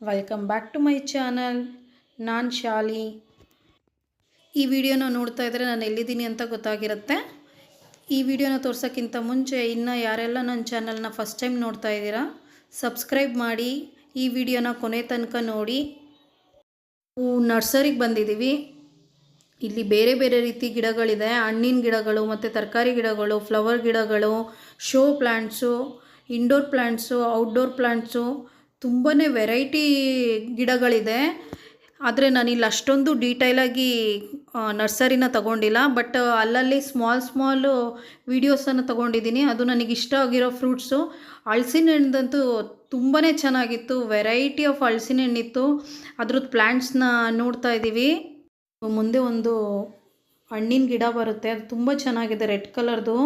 Welcome back to my channel. ನಾನು ಶಾಲಿ. ಈ ವಿಡಿಯೋನ ನೋಡ್ತಾ ಇದ್ದರೆ ನಾನು ಎಲ್ಲಿದ್ದೀನಿ ಅಂತ ಗೊತ್ತಾಗಿರುತ್ತೆ. ಈ ವಿಡಿಯೋನ ತೋರ್ಸೋಕ್ಕಿಂತ ಮುಂಚೆ ಇನ್ನು ಯಾರೆಲ್ಲ ನನ್ನ ಚಾನಲ್ನ ಫಸ್ಟ್ ಟೈಮ್ ನೋಡ್ತಾ ಇದ್ದೀರಾ ಸಬ್ಸ್ಕ್ರೈಬ್ ಮಾಡಿ ಈ ವಿಡಿಯೋನ ಕೊನೆ ತನಕ ನೋಡಿ. ನರ್ಸರಿಗೆ ಬಂದಿದ್ದೀವಿ. ಇಲ್ಲಿ ಬೇರೆ ಬೇರೆ ರೀತಿ ಗಿಡಗಳಿದೆ. ಹಣ್ಣಿನ ಗಿಡಗಳು ಮತ್ತು ತರಕಾರಿ ಗಿಡಗಳು, ಫ್ಲವರ್ ಗಿಡಗಳು, show plants, indoor plants, outdoor plants, ತುಂಬಾ ವೆರೈಟಿ ಗಿಡಗಳಿದೆ. ಆದರೆ ನಾನಿಲ್ಲಿ ಅಷ್ಟೊಂದು ಡೀಟೈಲಾಗಿ ನರ್ಸರಿನ ತಗೊಂಡಿಲ್ಲ. ಬಟ್ ಅಲ್ಲಲ್ಲಿ ಸ್ಮಾಲು ವೀಡಿಯೋಸನ್ನು ತೊಗೊಂಡಿದ್ದೀನಿ. ಅದು ನನಗೆ ಇಷ್ಟ ಆಗಿರೋ ಫ್ರೂಟ್ಸು. ಹಲಸಿನ ಹಣ್ಣಂತೂ ತುಂಬಾ ಚೆನ್ನಾಗಿತ್ತು. ವೆರೈಟಿ ಆಫ್ ಹಲಸಿನ ಹಣ್ಣಿತ್ತು. ಅದ್ರದ್ದು ಪ್ಲ್ಯಾಂಟ್ಸ್ನ ನೋಡ್ತಾ ಇದ್ದೀವಿ. ಮುಂದೆ ಒಂದು ಹಣ್ಣಿನ ಗಿಡ ಬರುತ್ತೆ, ಅದು ತುಂಬ ಚೆನ್ನಾಗಿದೆ. ರೆಡ್ ಕಲರ್ದು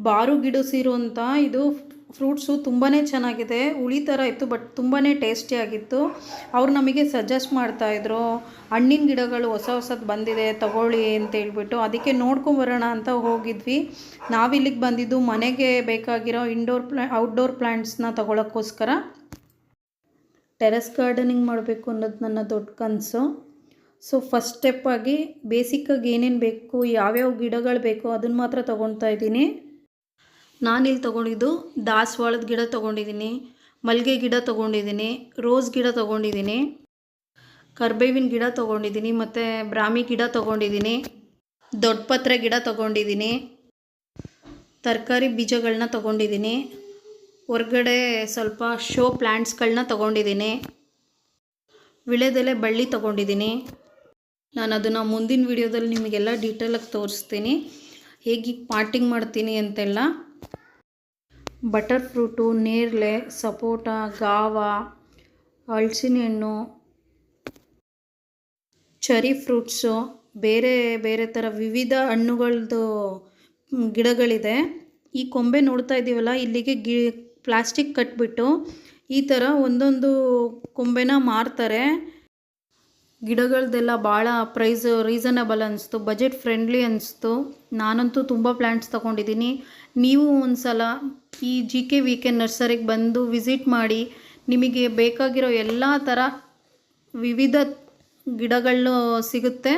ಬಾರು ಗಿಡಸಿರು ಅಂತ. ಇದು ಫ್ರೂಟ್ಸು ತುಂಬಾ ಚೆನ್ನಾಗಿದೆ. ಹುಳಿ ಥರ ಇತ್ತು ಬಟ್ ತುಂಬಾ ಟೇಸ್ಟಿಯಾಗಿತ್ತು. ಅವ್ರು ನಮಗೆ ಸಜೆಸ್ಟ್ ಮಾಡ್ತಾಯಿದ್ರು, ಹಣ್ಣಿನ ಗಿಡಗಳು ಹೊಸದು ಬಂದಿದೆ ತಗೊಳ್ಳಿ ಅಂತ ಹೇಳ್ಬಿಟ್ಟು. ಅದಕ್ಕೆ ನೋಡ್ಕೊಂಬರೋಣ ಅಂತ ಹೋಗಿದ್ವಿ. ನಾವಿಲ್ಲಿಗೆ ಬಂದಿದ್ದು ಮನೆಗೆ ಬೇಕಾಗಿರೋ ಔಟ್ಡೋರ್ ಪ್ಲ್ಯಾಂಟ್ಸ್ನ ತಗೊಳ್ಳೋಕ್ಕೋಸ್ಕರ. ಟೆರೆಸ್ ಗಾರ್ಡನಿಂಗ್ ಮಾಡಬೇಕು ಅನ್ನೋದು ನನ್ನ ದೊಡ್ಡ ಕನಸು. ಸೊ ಫಸ್ಟ್ ಸ್ಟೆಪ್ಪಾಗಿ ಬೇಸಿಕ್ಕಾಗಿ ಏನೇನು ಬೇಕು, ಯಾವ್ಯಾವ ಗಿಡಗಳು ಬೇಕು ಅದನ್ನು ಮಾತ್ರ ತೊಗೊಳ್ತಾ ಇದ್ದೀನಿ. ನಾನಿಲ್ಲಿ ತೊಗೊಂಡಿದ್ದು ದಾಸವಾಳದ ಗಿಡ ತೊಗೊಂಡಿದ್ದೀನಿ, ಮಲ್ಲಿಗೆ ಗಿಡ ತೊಗೊಂಡಿದ್ದೀನಿ, ರೋಸ್ ಗಿಡ ತೊಗೊಂಡಿದ್ದೀನಿ, ಕರ್ಬೇವಿನ ಗಿಡ ತೊಗೊಂಡಿದ್ದೀನಿ, ಮತ್ತು ಬ್ರಾಹ್ಮಿ ಗಿಡ ತೊಗೊಂಡಿದ್ದೀನಿ, ದೊಡ್ಡ ಪತ್ರೆ ಗಿಡ ತೊಗೊಂಡಿದ್ದೀನಿ, ತರಕಾರಿ ಬೀಜಗಳನ್ನ ತೊಗೊಂಡಿದ್ದೀನಿ, ಹೊರಗಡೆ ಸ್ವಲ್ಪ ಶೋ ಪ್ಲ್ಯಾಂಟ್ಸ್ಗಳನ್ನ ತೊಗೊಂಡಿದ್ದೀನಿ, ವಿಳೆದೆಲೆ ಬಳ್ಳಿ ತೊಗೊಂಡಿದ್ದೀನಿ. ನಾನು ಅದನ್ನು ಮುಂದಿನ ವೀಡಿಯೋದಲ್ಲಿ ನಿಮಗೆಲ್ಲ ಡೀಟೇಲಾಗಿ ತೋರಿಸ್ತೀನಿ, ಹೇಗೆ ಪಾಟಿಂಗ್ ಮಾಡ್ತೀನಿ ಅಂತೆಲ್ಲ. ಬಟರ್ ಫ್ರೂಟು, ನೇರಳೆ, ಸಪೋಟ, ಗಾವ, ಹಲಸಿನ ಹಣ್ಣು, ಚೆರಿ ಫ್ರೂಟ್ಸು, ಬೇರೆ ಬೇರೆ ಥರ ವಿವಿಧ ಹಣ್ಣುಗಳದ್ದು ಗಿಡಗಳಿದೆ. ಈ ಕೊಂಬೆ ನೋಡ್ತಾ ಇದ್ದೀವಲ್ಲ, ಇಲ್ಲಿಗೆ ಪ್ಲಾಸ್ಟಿಕ್ ಕಟ್ಬಿಟ್ಟು ಈ ಥರ ಒಂದೊಂದು ಕೊಂಬೆನ ಮಾರ್ತಾರೆ. ಗಿಡಗಳದ್ದೆಲ್ಲ ಭಾಳ ಪ್ರೈಸ್ ರೀಸನಬಲ್ ಅನಿಸ್ತು, ಬಜೆಟ್ ಫ್ರೆಂಡ್ಲಿ ಅನಿಸ್ತು. ನಾನಂತೂ ತುಂಬ ಪ್ಲ್ಯಾಂಟ್ಸ್ ತೊಗೊಂಡಿದ್ದೀನಿ. ನೀವು ಒಂದು ಸಲ ಈ GKVK ನರ್ಸರಿಗೆ ಬಂದು ವಿಸಿಟ್ ಮಾಡಿ. ನಿಮಗೆ ಬೇಕಾಗಿರೋ ಎಲ್ಲ ಥರ ವಿವಿಧ ಗಿಡಗಳು ಸಿಗುತ್ತೆ.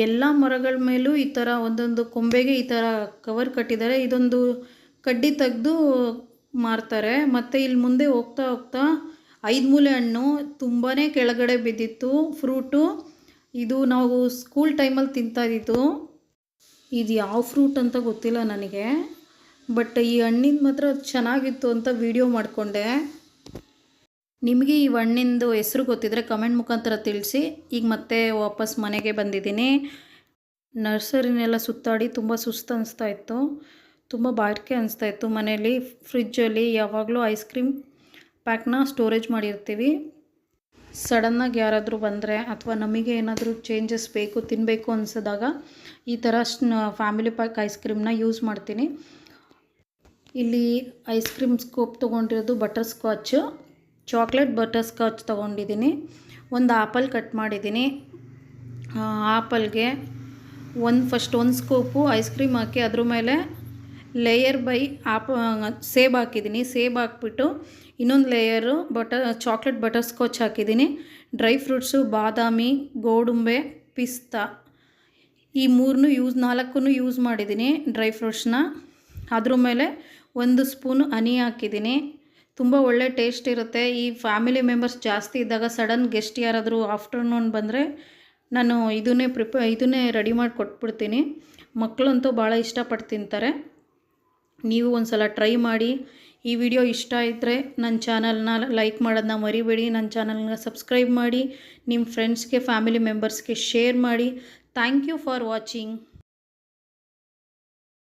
ಎಲ್ಲ ಮರಗಳ ಮೇಲೂ ಈ ಥರ ಒಂದೊಂದು ಕೊಂಬೆಗೆ ಈ ಥರ ಕವರ್ ಕಟ್ಟಿದ್ದಾರೆ. ಇದೊಂದು ಕಡ್ಡಿ ತೆಗೆದು ಮಾರ್ತಾರೆ. ಮತ್ತು ಇಲ್ಲಿ ಮುಂದೆ ಹೋಗ್ತಾ ಹೋಗ್ತಾ 5 ಮೂಲೆ ಹಣ್ಣು ತುಂಬಾ ಕೆಳಗಡೆ ಬಿದ್ದಿತ್ತು ಫ್ರೂಟು. ಇದು ನಾವು ಸ್ಕೂಲ್ ಟೈಮಲ್ಲಿ ತಿಂತಾಯಿದ್ದು. ಇದು ಯಾವ ಫ್ರೂಟ್ ಅಂತ ಗೊತ್ತಿಲ್ಲ ನನಗೆ, ಬಟ್ ಈ ಹಣ್ಣಿಂದು ಮಾತ್ರ ಚೆನ್ನಾಗಿತ್ತು ಅಂತ ವಿಡಿಯೋ ಮಾಡಿಕೊಂಡೆ. ನಿಮಗೆ ಈ ಹಣ್ಣಿಂದು ಹೆಸರು ಗೊತ್ತಿದ್ದರೆ ಕಮೆಂಟ್ ಮುಖಾಂತರ ತಿಳಿಸಿ. ಈಗ ಮತ್ತೆ ವಾಪಸ್ ಮನೆಗೆ ಬಂದಿದ್ದೀನಿ. ನರ್ಸರಿನೆಲ್ಲ ಸುತ್ತಾಡಿ ತುಂಬ ಸುಸ್ತು ಅನಿಸ್ತಾ ಇತ್ತು, ತುಂಬ ಬಾರಿಕೆ ಅನಿಸ್ತಾ ಇತ್ತು. ಮನೇಲಿ ಫ್ರಿಜ್ಜಲ್ಲಿ ಯಾವಾಗಲೂ ಐಸ್ ಕ್ರೀಮ್ ಪ್ಯಾಕ್ನ ಸ್ಟೋರೇಜ್ ಮಾಡಿರ್ತೀವಿ. ಸಡನ್ನಾಗಿ ಯಾರಾದರೂ ಬಂದರೆ ಅಥವಾ ನಮಗೆ ಏನಾದರೂ ಚೇಂಜಸ್ ಬೇಕು, ತಿನ್ನಬೇಕು ಅನಿಸಿದಾಗ ಈ ಥರ ಫ್ಯಾಮಿಲಿ ಪ್ಯಾಕ್ ಐಸ್ ಕ್ರೀಮ್ನ ಯೂಸ್ ಮಾಡ್ತೀನಿ. ಇಲ್ಲಿ ಐಸ್ ಕ್ರೀಮ್ ಸ್ಕೋಪ್ ತೊಗೊಂಡಿರೋದು butter scotch, chocolate butter scotch ತೊಗೊಂಡಿದ್ದೀನಿ. ಒಂದು ಆ್ಯಪಲ್ ಕಟ್ ಮಾಡಿದ್ದೀನಿ. ಆ್ಯಪಲ್ಗೆ ಫಸ್ಟ್ ಒಂದು ಸ್ಕೋಪು ಐಸ್ ಕ್ರೀಮ್ ಹಾಕಿ ಅದ್ರ ಮೇಲೆ ಲೇಯರ್ ಬೈ ಸೇಬ್ ಹಾಕಿದ್ದೀನಿ. ಸೇಬ್ ಹಾಕ್ಬಿಟ್ಟು ಇನ್ನೊಂದು ಲೇಯರು ಚಾಕ್ಲೇಟ್ ಬಟರ್ ಸ್ಕಾಚ್ ಹಾಕಿದ್ದೀನಿ. ಡ್ರೈ ಫ್ರೂಟ್ಸು ಬಾದಾಮಿ, ಗೋಡಂಬೆ, ಪಿಸ್ತಾ, ಈ 4 ಯೂಸ್ ಮಾಡಿದ್ದೀನಿ ಡ್ರೈ ಫ್ರೂಟ್ಸ್ನ. ಅದ್ರ ಮೇಲೆ 1 ಸ್ಪೂನು ಹನಿ ಹಾಕಿದ್ದೀನಿ. ತುಂಬ ಒಳ್ಳೆ ಟೇಸ್ಟ್ ಇರುತ್ತೆ. ಈ ಫ್ಯಾಮಿಲಿ ಮೆಂಬರ್ಸ್ ಜಾಸ್ತಿ ಇದ್ದಾಗ ಸಡನ್ ಗೆಸ್ಟ್ ಯಾರಾದರೂ ಆಫ್ಟರ್ನೂನ್ ಬಂದರೆ ನಾನು ಇದನ್ನೇ ರೆಡಿ ಮಾಡಿ ಕೊಟ್ಬಿಡ್ತೀನಿ. ಮಕ್ಕಳಂತೂ ಭಾಳ ಇಷ್ಟಪಟ್ಟು ತಿಂತಾರೆ. ನೀವು ಒಂದು ಸಲ ಟ್ರೈ ಮಾಡಿ. ಈ ವಿಡಿಯೋ ಇಷ್ಟ ಇದ್ದರೆ ನನ್ನ ಚಾನಲ್ನ ಲೈಕ್ ಮಾಡೋದನ್ನ ಮರಿಬೇಡಿ. ನನ್ನ ಚಾನಲ್ನ ಸಬ್ಸ್ಕ್ರೈಬ್ ಮಾಡಿ. ನಿಮ್ಮ ಫ್ರೆಂಡ್ಸ್ಗೆ, ಫ್ಯಾಮಿಲಿ ಮೆಂಬರ್ಸ್ಗೆ ಶೇರ್ ಮಾಡಿ. Thank you for watching.